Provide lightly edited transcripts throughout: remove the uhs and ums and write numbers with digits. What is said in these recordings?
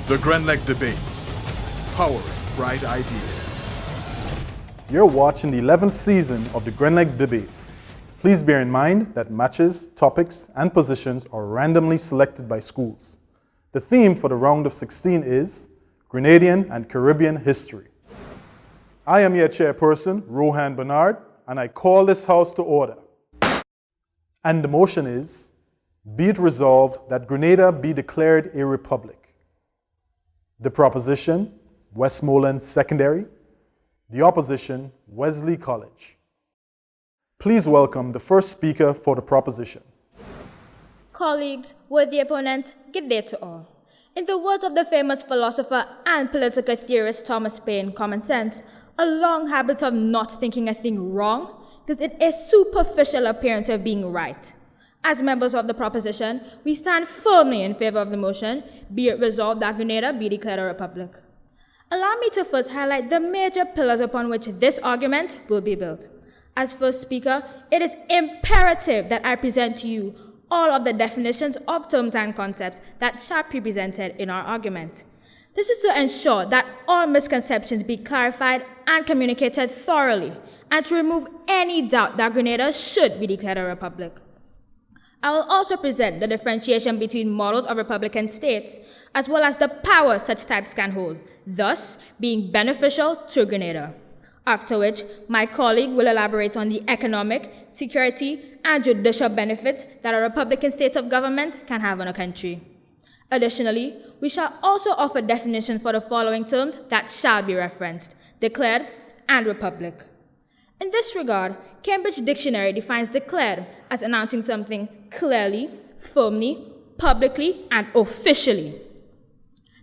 The Grenlec Debates, powering bright ideas. You're watching the 11th season of the Grenlec Debates. Please bear in mind that matches, topics, and positions are randomly selected by schools. The theme for the round of 16 is Grenadian and Caribbean history. I am your chairperson, Rohan Bernard, and I call this house to order. And the motion is, be it resolved that Grenada be declared a republic. The proposition, Westmorland Secondary. The opposition, Wesley College. Please welcome the first speaker for the proposition. Colleagues, worthy opponents, good day to all. In the words of the famous philosopher and political theorist Thomas Paine, common sense, a long habit of not thinking a thing wrong gives it a superficial appearance of being right. As members of the proposition, we stand firmly in favor of the motion, be it resolved that Grenada be declared a republic. Allow me to first highlight the major pillars upon which this argument will be built. As first speaker, it is imperative that I present to you all of the definitions of terms and concepts that shall be presented in our argument. This is to ensure that all misconceptions be clarified and communicated thoroughly, and to remove any doubt that Grenada should be declared a republic. I will also present the differentiation between models of republican states, as well as the power such types can hold, thus being beneficial to Grenada. After which, my colleague will elaborate on the economic, security, and judicial benefits that a republican state of government can have on a country. Additionally, we shall also offer definitions for the following terms that shall be referenced: declared and republic. In this regard, Cambridge Dictionary defines declared as announcing something clearly, firmly, publicly, and officially.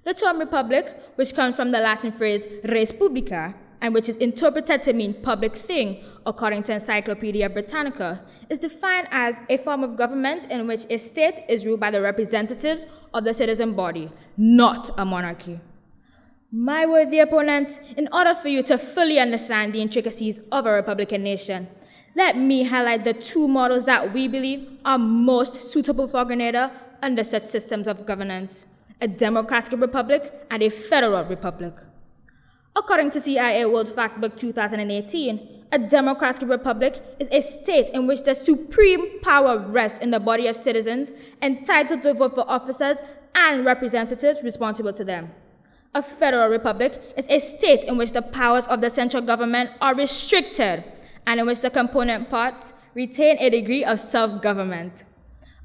The term republic, which comes from the Latin phrase res publica, and which is interpreted to mean public thing, according to Encyclopedia Britannica, is defined as a form of government in which a state is ruled by the representatives of the citizen body, not a monarchy. My worthy opponents, in order for you to fully understand the intricacies of a republican nation, let me highlight the two models that we believe are most suitable for Grenada under such systems of governance: a democratic republic and a federal republic. According to CIA World Factbook 2018, a democratic republic is a state in which the supreme power rests in the body of citizens entitled to vote for officers and representatives responsible to them. A federal republic is a state in which the powers of the central government are restricted and in which the component parts retain a degree of self-government.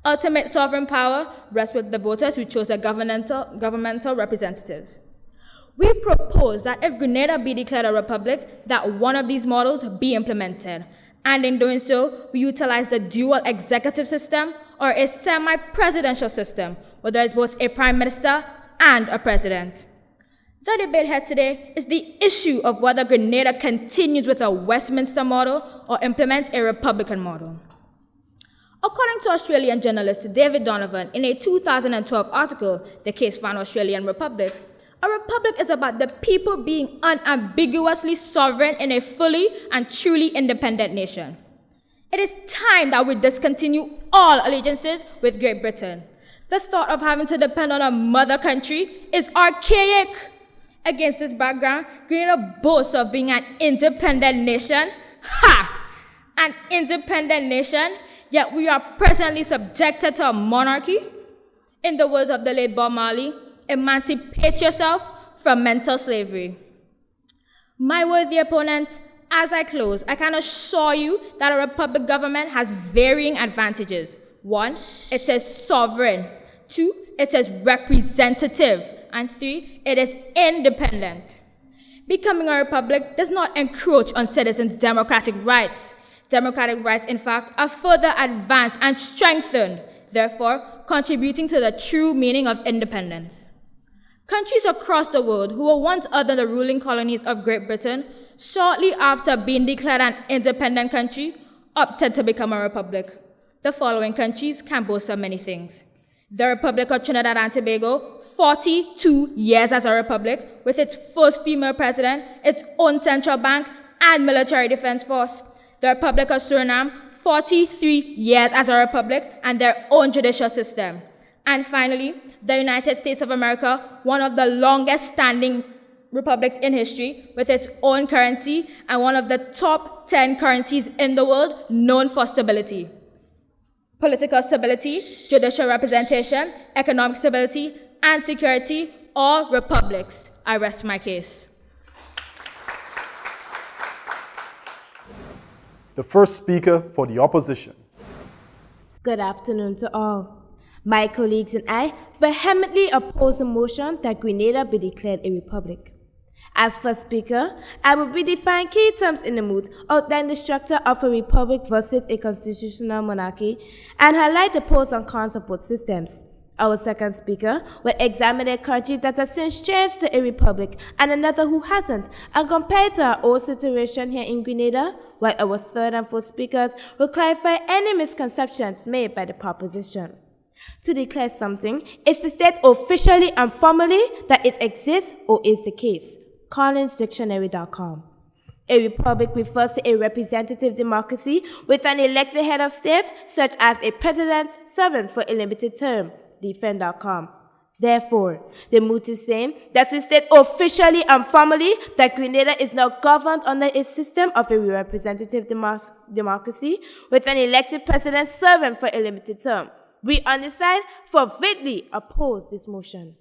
Ultimate sovereign power rests with the voters who chose the governmental representatives. We propose that if Grenada be declared a republic, that one of these models be implemented, and in doing so, we utilize the dual executive system or a semi-presidential system, where there is both a prime minister and a president. The debate here today is the issue of whether Grenada continues with a Westminster model or implements a Republican model. According to Australian journalist David Donovan in a 2012 article, The Case for an Australian Republic, a republic is about the people being unambiguously sovereign in a fully and truly independent nation. It is time that we discontinue all allegiances with Great Britain. The thought of having to depend on a mother country is archaic. Against this background, Grenada boasts of being an independent nation. Ha! An independent nation, yet we are presently subjected to a monarchy. In the words of the late Bob Marley, emancipate yourself from mental slavery. My worthy opponents, as I close, I can assure you that a republic government has varying advantages. 1, it is sovereign. 2, it is representative. And 3, it is independent. Becoming a republic does not encroach on citizens' democratic rights. Democratic rights, in fact, are further advanced and strengthened, therefore contributing to the true meaning of independence. Countries across the world who were once under the ruling colonies of Great Britain, shortly after being declared an independent country, opted to become a republic. The following countries can boast of many things: the Republic of Trinidad and Tobago, 42 years as a republic, with its first female president, its own central bank, and military defense force. The Republic of Suriname, 43 years as a republic, and their own judicial system. And finally, the United States of America, one of the longest standing republics in history, with its own currency and one of the top 10 currencies in the world, known for stability. Political stability, judicial representation, economic stability, and security, all republics. I rest my case. The first speaker for the opposition. Good afternoon to all. My colleagues and I vehemently oppose the motion that Grenada be declared a republic. As first speaker, I will be defining key terms in the mood, outline the structure of a republic versus a constitutional monarchy, and highlight the pros and cons of both systems. Our second speaker will examine a country that has since changed to a republic and another who hasn't, and compare it to our own situation here in Grenada, while our third and fourth speakers will clarify any misconceptions made by the proposition. To declare something is to state officially and formally that it exists or is the case. CollinsDictionary.com. A republic refers to a representative democracy with an elected head of state, such as a president serving for a limited term. Defend.com. Therefore, the moot is saying that we state officially and formally that Grenada is now governed under a system of a representative democracy with an elected president serving for a limited term. We on this side fervently oppose this motion.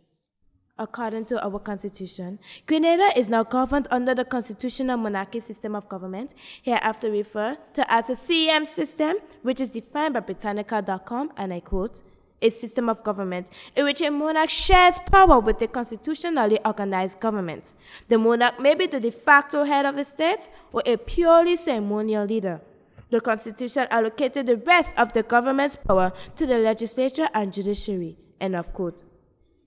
According to our constitution, Grenada is now governed under the constitutional monarchy system of government, hereafter referred to as the CM system, which is defined by Britannica.com, and I quote, a system of government in which a monarch shares power with the constitutionally organized government. The monarch may be the de facto head of the state or a purely ceremonial leader. The Constitution allocated the rest of the government's power to the legislature and judiciary. End of quote.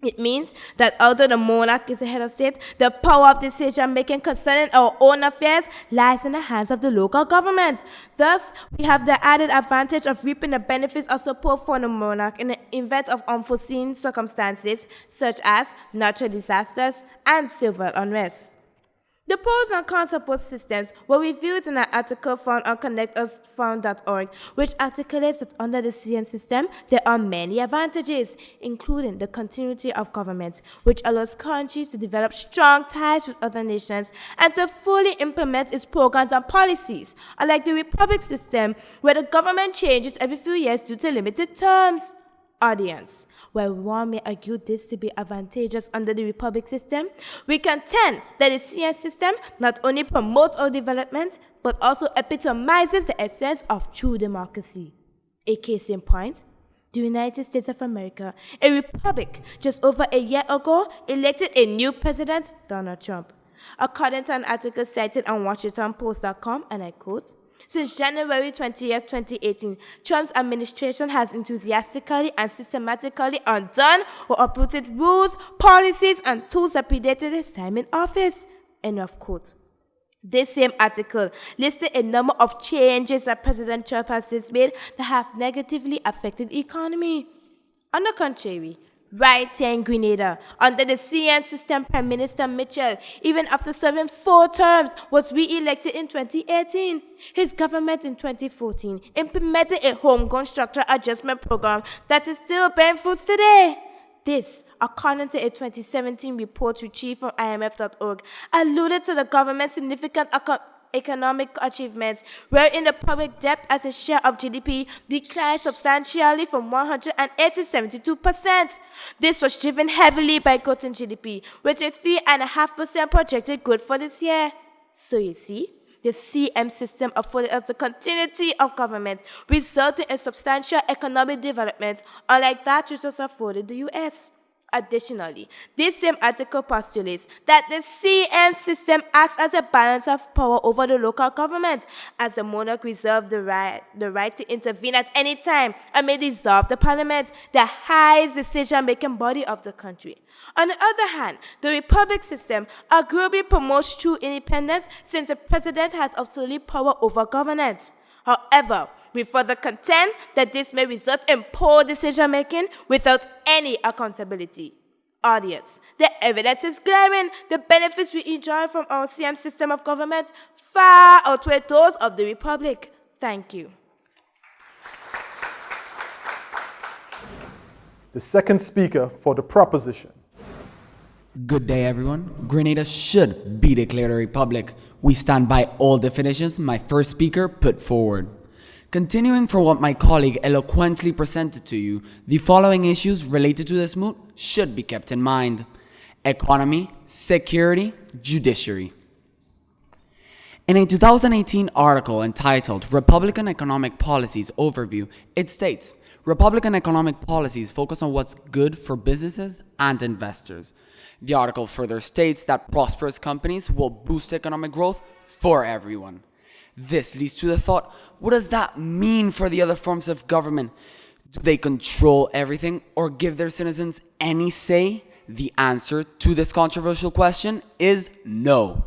It means that although the monarch is the head of state, the power of decision-making concerning our own affairs lies in the hands of the local government. Thus, we have the added advantage of reaping the benefits of support for the monarch in the event of unforeseen circumstances, such as natural disasters and civil unrest. The pros and cons of both systems were reviewed in an article found on connectusfound.org, which articulates that under the CN system, there are many advantages, including the continuity of government, which allows countries to develop strong ties with other nations and to fully implement its programs and policies, unlike the republic system, where the government changes every few years due to limited terms. Audience. While one may argue this to be advantageous under the republic system, we contend that the CN system not only promotes our development, but also epitomizes the essence of true democracy. A case in point, the United States of America, a republic, just over a year ago, elected a new president, Donald Trump. According to an article cited on WashingtonPost.com, and I quote, since January 20th, 2018, Trump's administration has enthusiastically and systematically undone or uprooted rules, policies, and tools that predated his time in office. End of quote. This same article listed a number of changes that President Trump has since made that have negatively affected the economy. On the contrary, right here in Grenada, under the CN system, Prime Minister Mitchell, even after serving 4 terms, was re-elected in 2018. His government in 2014 implemented a homegrown structural adjustment program that is still bearing fruits today. This, according to a 2017 report retrieved from IMF.org, alluded to the government's significant economic achievements, wherein the public debt as a share of GDP declined substantially from 180 to 72%. This was driven heavily by growth in GDP, with a 3.5% projected growth for this year. So you see, the CM system afforded us the continuity of government, resulting in substantial economic development, unlike that which was afforded the US. Additionally, this same article postulates that the CN system acts as a balance of power over the local government, as the monarch reserves the right to intervene at any time and may dissolve the parliament, the highest decision-making body of the country. On the other hand, the republic system agreeably promotes true independence since the president has absolute power over governance. However, we further contend that this may result in poor decision-making without any accountability. Audience, the evidence is glaring. The benefits we enjoy from our CM system of government far outweigh those of the republic. Thank you. The second speaker for the proposition. Good day, everyone. Grenada should be declared a republic. We stand by all definitions my first speaker put forward. Continuing from what my colleague eloquently presented to you, the following issues related to this moot should be kept in mind: economy, security, judiciary. In a 2018 article entitled Republican Economic Policies Overview, it states, Republican economic policies focus on what's good for businesses and investors. The article further states that prosperous companies will boost economic growth for everyone. This leads to the thought, what does that mean for the other forms of government? Do they control everything or give their citizens any say? The answer to this controversial question is no.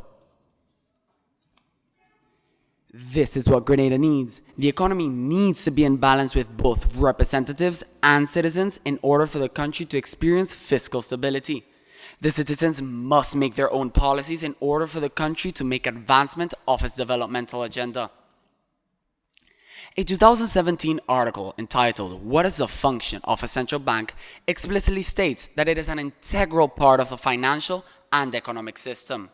This is what Grenada needs. The economy needs to be in balance with both representatives and citizens in order for the country to experience fiscal stability. The citizens must make their own policies in order for the country to make advancement of its developmental agenda. A 2017 article entitled What is the Function of a Central Bank explicitly states that it is an integral part of the financial and economic system.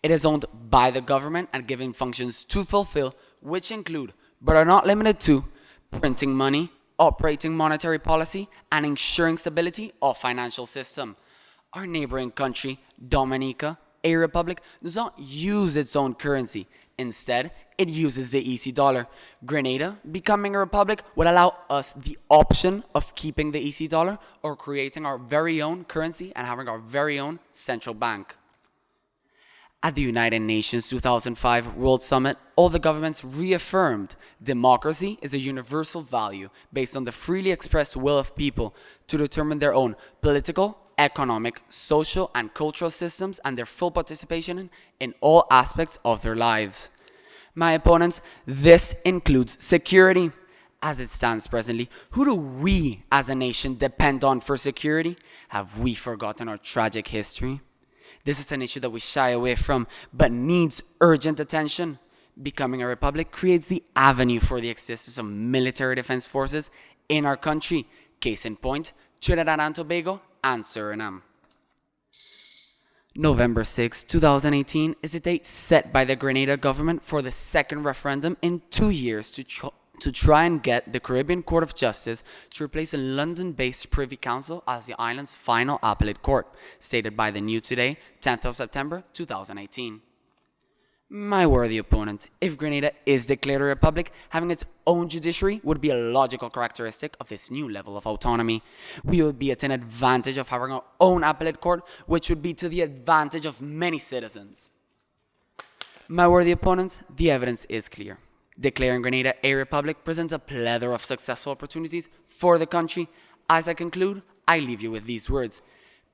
It is owned by the government and given functions to fulfill, which include, but are not limited to, printing money, operating monetary policy, and ensuring stability of financial system. Our neighboring country, Dominica, a republic, does not use its own currency. Instead, it uses the EC dollar. Grenada, becoming a republic, would allow us the option of keeping the EC dollar or creating our very own currency and having our very own central bank. At the United Nations 2005 World Summit, all the governments reaffirmed democracy is a universal value based on the freely expressed will of people to determine their own political, economic, social, and cultural systems and their full participation in all aspects of their lives. My opponents, this includes security. As it stands presently, who do we as a nation depend on for security? Have we forgotten our tragic history? This is an issue that we shy away from, but needs urgent attention. Becoming a republic creates the avenue for the existence of military defense forces in our country. Case in point, Trinidad and Tobago and Suriname. November 6, 2018 is the date set by the Grenada government for the second referendum in 2 years to try and get the Caribbean Court of Justice to replace the London-based Privy Council as the island's final appellate court, stated by the New Today, 10th of September 2018. My worthy opponent, if Grenada is declared a republic, having its own judiciary would be a logical characteristic of this new level of autonomy. We would be at an advantage of having our own appellate court, which would be to the advantage of many citizens. My worthy opponents, the evidence is clear. Declaring Grenada a republic presents a plethora of successful opportunities for the country. As I conclude, I leave you with these words.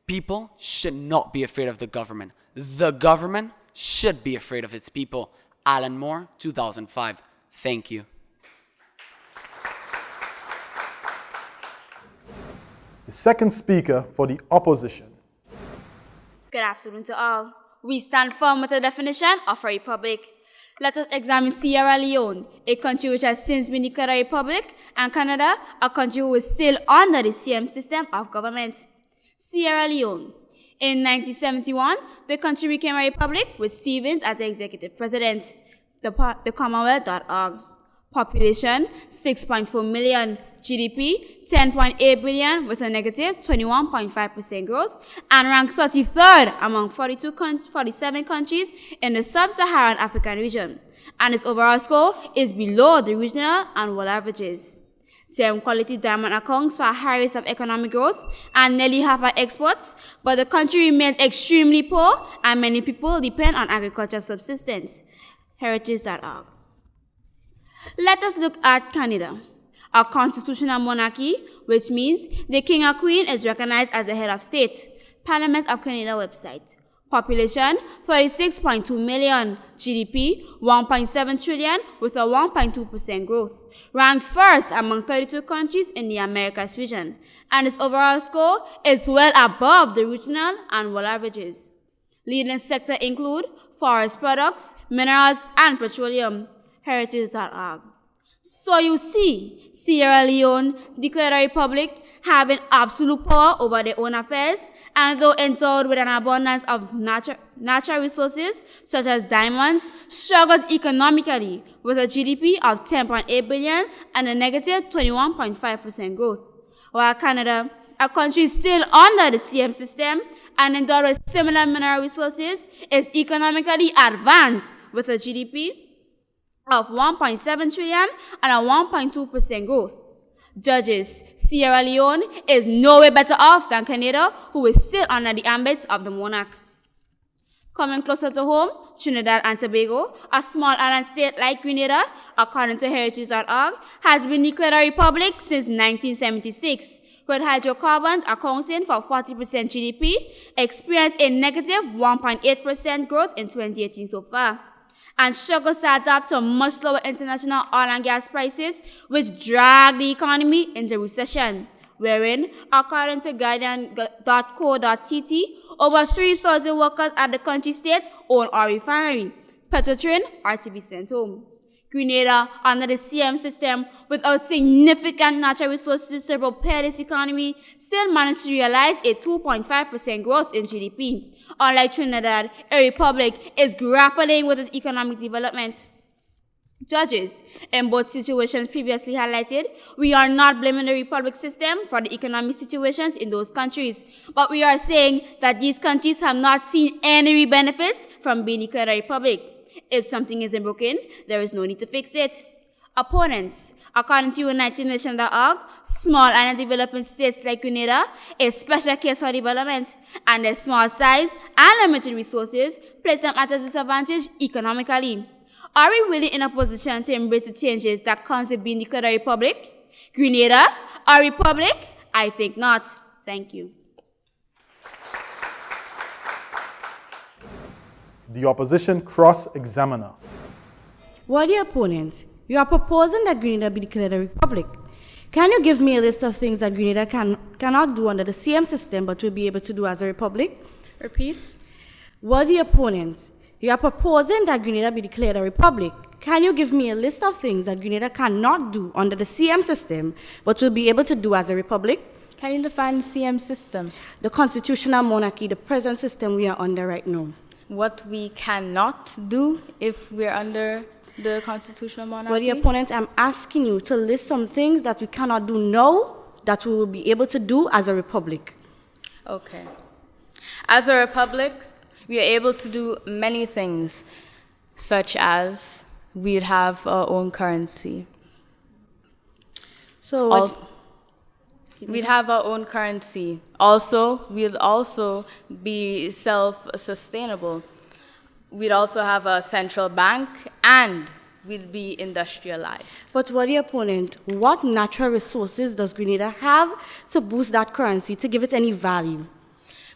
People should not be afraid of the government. The government should be afraid of its people. Alan Moore, 2005. Thank you. The second speaker for the opposition. Good afternoon to all. We stand firm with the definition of a republic. Let us examine Sierra Leone, a country which has since been declared a republic, and Canada, a country who is still under the same system of government. Sierra Leone. In 1971, the country became a republic with Stevens as the executive president. The Commonwealth.org. Population 6.4 million. GDP 10.8 billion with a negative 21.5% growth and ranked 33rd among 47 countries in the sub-Saharan African region. And its overall score is below the regional and world averages. Gem quality diamond accounts for a high rate of economic growth and nearly half our exports, but the country remains extremely poor and many people depend on agricultural subsistence. Heritage.org. Let us look at Canada, a constitutional monarchy, which means the king or queen is recognized as the head of state. Parliament of Canada website. Population 36.2 million. GDP 1.7 trillion with a 1.2% growth. Ranked first among 32 countries in the Americas region. And its overall score is well above the regional and world averages. Leading sectors include forest products, minerals, and petroleum. Heritage.org. So you see, Sierra Leone declared a republic, having absolute power over their own affairs, and though endowed with an abundance of natural resources such as diamonds, struggles economically with a GDP of 10.8 billion and a negative 21.5% growth. While Canada, a country still under the CM system and endowed with similar mineral resources, is economically advanced with a GDP of 1.7 trillion and a 1.2% growth. Judges, Sierra Leone is no way better off than Grenada, who is still under the ambit of the monarch. Coming closer to home, Trinidad and Tobago, a small island state like Grenada, according to heritage.org, has been declared a republic since 1976, with hydrocarbons accounting for 40% GDP, experienced a negative 1.8% growth in 2018 so far, and struggles to adapt to much lower international oil and gas prices, which drag the economy into recession, wherein, according to Guardian.co.tt, over 3,000 workers at the country state own a refinery, Petrotrin are to be sent home. Grenada, under the CM system, without significant natural resources to prepare this economy, still managed to realize a 2.5% growth in GDP. Unlike Trinidad, a republic is grappling with its economic development. Judges, in both situations previously highlighted, we are not blaming the republic system for the economic situations in those countries, but we are saying that these countries have not seen any benefits from being declared a republic. If something isn't broken, there is no need to fix it. Opponents, according to United Nations.org, small island developing states like Grenada, a special case for development, and their small size and limited resources place them at a disadvantage economically. Are we really in a position to embrace the changes that comes with being declared a republic? Grenada, a republic? I think not. Thank you. The opposition cross-examiner. What are your opponents? You are proposing that Grenada be declared a republic. Can you give me a list of things that Grenada cannot do under the CM system but will be able to do as a republic? Repeat. What are the opponents? You are proposing that Grenada be declared a republic. Can you give me a list of things that Grenada cannot do under the CM system but will be able to do as a republic? Can you define the CM system? The constitutional monarchy, the present system we are under right now. What we cannot do if we're under the constitutional monarchy? Well, the opponents, I'm asking you to list some things that we cannot do now that we will be able to do as a republic. Okay. As a republic, we are able to do many things, such as we'd have our own currency. So we'd have our own currency. Also, we'd also be self-sustainable. We'd also have a central bank, and we'd be industrialized. But what the opponent, what natural resources does Grenada have to boost that currency, to give it any value?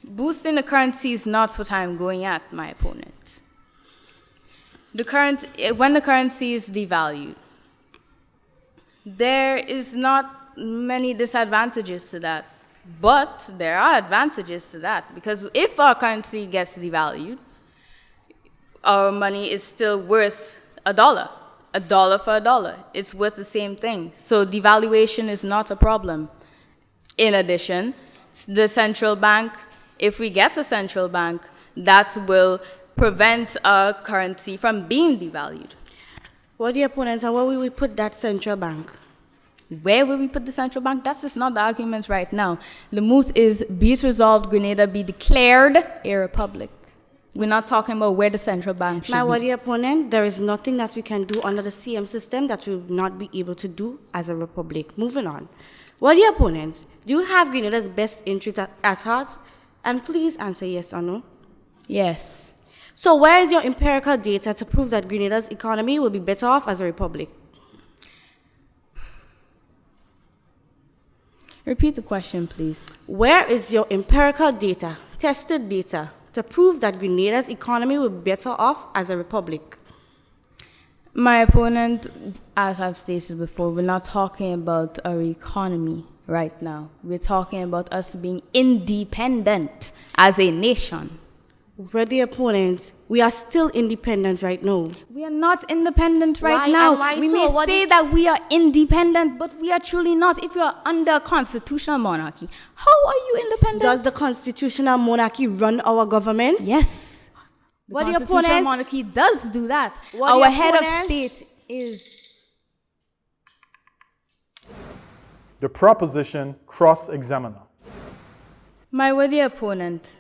Boosting the currency is not what I'm going at, my opponent. When the currency is devalued, there is not many disadvantages to that, but there are advantages to that, because if our currency gets devalued, our money is still worth $1 for $1. It's worth the same thing. So devaluation is not a problem. In addition, the central bank, if we get a central bank, that will prevent our currency from being devalued. What are the opponents, and where will we put that central bank? Where will we put the central bank? That's just not the argument right now. The moot is, be it resolved, Grenada be declared a republic. We're not talking about where the central bank should be. What are the opponent? There is nothing that we can do under the CM system that we will not be able to do as a republic. Moving on. What are the opponents? Do you have Grenada's best interest at heart? And please answer yes or no. Yes. So where is your empirical data to prove that Grenada's economy will be better off as a republic? Repeat the question, please. Where is your empirical data, tested data, to prove that Grenada's economy will be better off as a republic? My opponent, as I've stated before, we're not talking about our economy right now. We're talking about us being independent as a nation. Where the opponents, We are still independent right now. We are not independent right Why? now. And why We so? may What say do- that we are independent, but we are truly not. If you are under a constitutional monarchy, how are you independent? Does the constitutional monarchy run our government? Yes. The What the constitutional opponents- monarchy does do that. What Our the head of opponents- state is... The proposition cross-examiner. My worthy opponent,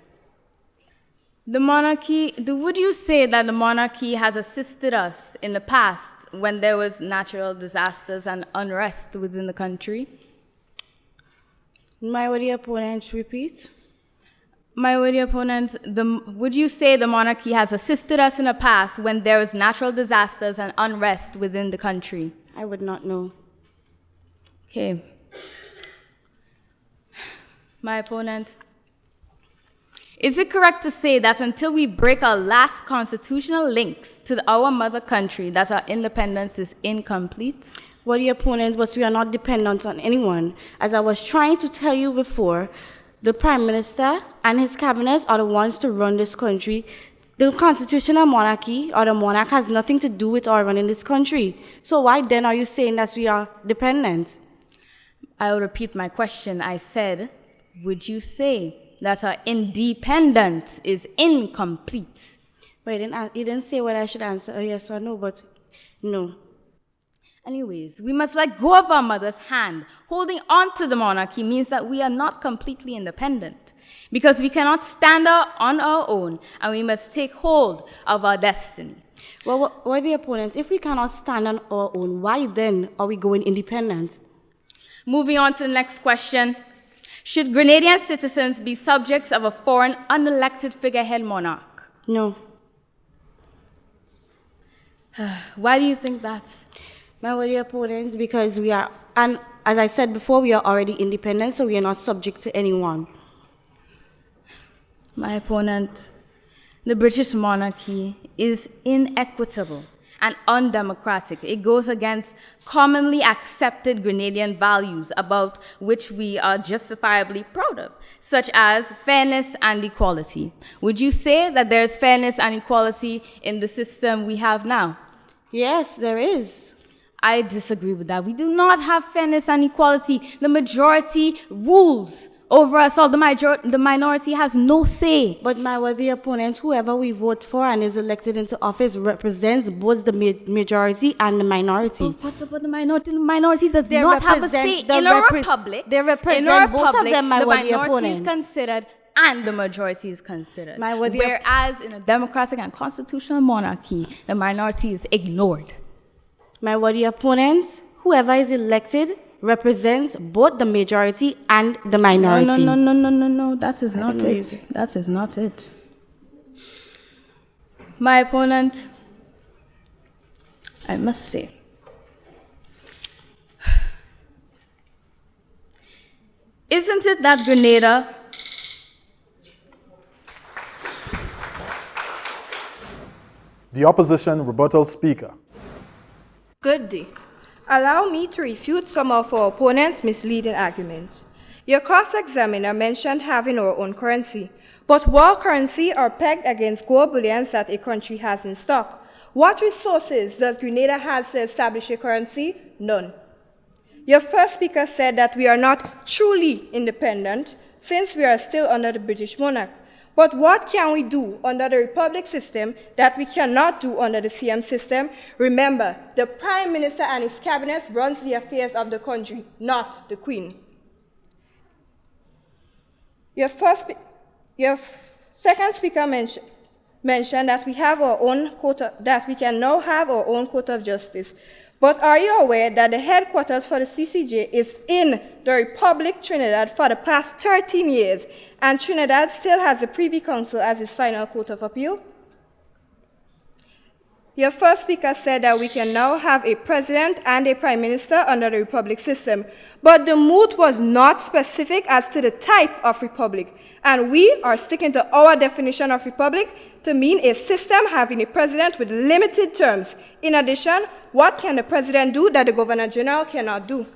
would you say that the monarchy has assisted us in the past when there was natural disasters and unrest within the country? My worthy opponent, repeat. My worthy opponent, would you say the monarchy has assisted us in the past when there was natural disasters and unrest within the country? I would not know. Okay. My opponent, is it correct to say that until we break our last constitutional links to our mother country, that our independence is incomplete? What the opponents, but we are not dependent on anyone. As I was trying to tell you before, the Prime Minister and his cabinet are the ones to run this country. The constitutional monarchy or the monarch has nothing to do with our running this country. So why then are you saying that we are dependent? I will repeat my question. I said, would you say that our independence is incomplete? But you didn't say whether I should answer yes or no, but no. Anyways, we must let go of our mother's hand. Holding on to the monarchy means that we are not completely independent, because we cannot stand on our own, and we must take hold of our destiny. Well, what are the opponents? If we cannot stand on our own, why then are we going independent? Moving on to the next question. Should Grenadian citizens be subjects of a foreign, unelected figurehead monarch? No. Why do you think that? My worthy opponents, because we are, and as I said before, we are already independent, so we are not subject to anyone. My opponent, the British monarchy is inequitable and undemocratic. It goes against commonly accepted Grenadian values about which we are justifiably proud of, such as fairness and equality. Would you say that there's fairness and equality in the system we have now? Yes, there is. I disagree with that. We do not have fairness and equality. The majority rules over us all. The minority has no say. But my worthy opponent, whoever we vote for and is elected into office, represents both the majority and the minority. Oh, what about the minority? The minority does not have a say in a republic. They represent in a both of republic, them, my the worthy minority opponents. is considered and the majority is considered. My worthy Whereas in a democratic and constitutional monarchy, the minority is ignored. My worthy opponents, whoever is elected represents both the majority and the minority. No. That is not it. That is not it. My opponent, I must say, isn't it that Grenada The opposition rebuttal speaker. Good day. Allow me to refute some of our opponents' misleading arguments. Your cross-examiner mentioned having our own currency, but world currency are pegged against gold bullions that a country has in stock. What resources does Grenada have to establish a currency? None. Your first speaker said that we are not truly independent since we are still under the British monarch. But what can we do under the republic system that we cannot do under the CM system? Remember, the Prime Minister and his cabinet runs the affairs of the country, not the Queen. Your second speaker mentioned that we have our own quota, that we can now have our own court of justice. But are you aware that the headquarters for the CCJ is in the Republic Trinidad for the past 13 years, and Trinidad still has the Privy Council as its final court of appeal? Your first speaker said that we can now have a president and a prime minister under the republic system, but the moot was not specific as to the type of republic, and we are sticking to our definition of republic to mean a system having a president with limited terms. In addition, what can the president do that the governor general cannot do?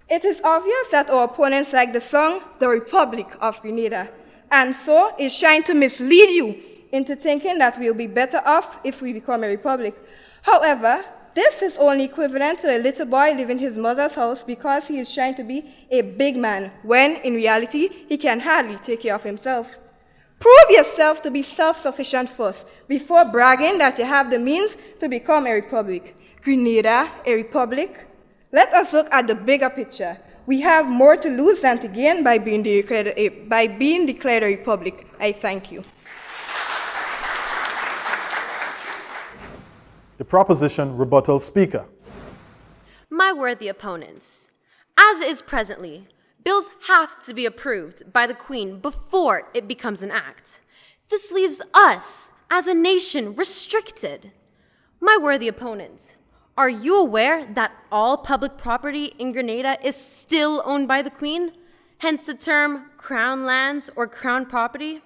It is obvious that our opponents like the song, The Republic of Grenada, and so is trying to mislead you into thinking that we'll be better off if we become a republic. However, this is only equivalent to a little boy leaving his mother's house because he is trying to be a big man, when in reality, he can hardly take care of himself. Prove yourself to be self-sufficient first, before bragging that you have the means to become a republic. Grenada, a republic? Let us look at the bigger picture. We have more to lose than to gain by being declared a republic. I thank you. The proposition rebuttal speaker. My worthy opponents, as is presently, bills have to be approved by the Queen before it becomes an act. This leaves us, as a nation, restricted. My worthy opponent, are you aware that all public property in Grenada is still owned by the Queen? Hence the term crown lands or crown property.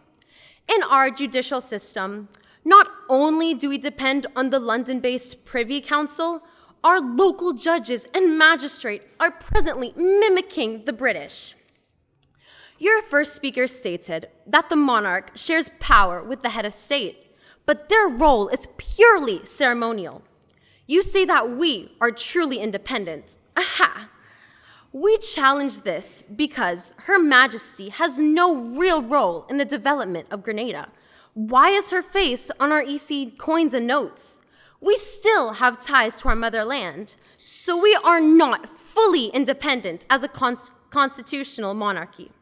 In our judicial system, not only do we depend on the London-based Privy Council, our local judges and magistrates are presently mimicking the British. Your first speaker stated that the monarch shares power with the head of state, but their role is purely ceremonial. You say that we are truly independent. Aha! We challenge this because Her Majesty has no real role in the development of Grenada. Why is her face on our EC coins and notes? We still have ties to our motherland, so we are not fully independent as a constitutional monarchy.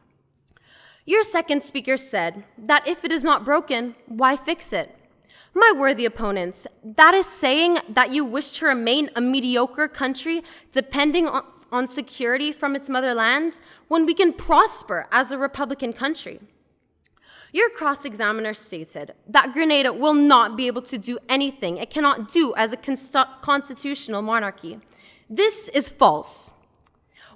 Your second speaker said that if it is not broken, why fix it? My worthy opponents, that is saying that you wish to remain a mediocre country depending on security from its motherland when we can prosper as a republican country. Your cross-examiner stated that Grenada will not be able to do anything it cannot do as a constitutional monarchy. This is false.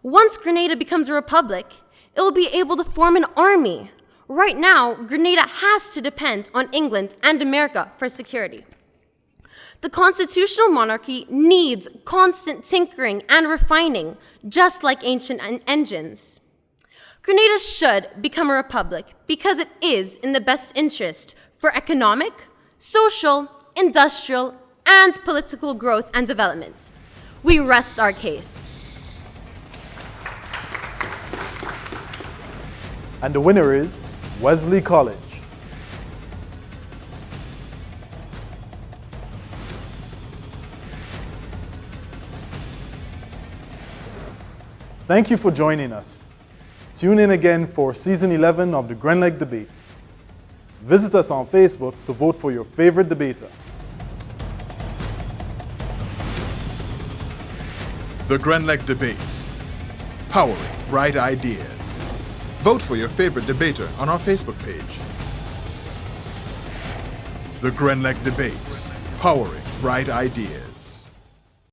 Once Grenada becomes a republic, it will be able to form an army. Right now, Grenada has to depend on England and America for security. The constitutional monarchy needs constant tinkering and refining, just like ancient engines. Grenada should become a republic because it is in the best interest for economic, social, industrial, and political growth and development. We rest our case. And the winner is Wesley College. Thank you for joining us. Tune in again for Season 11 of the Grenlec Debates. Visit us on Facebook to vote for your favorite debater. The Grenlec Debates. Powering bright ideas. Vote for your favorite debater on our Facebook page. The Grenlec Debates. Powering bright ideas.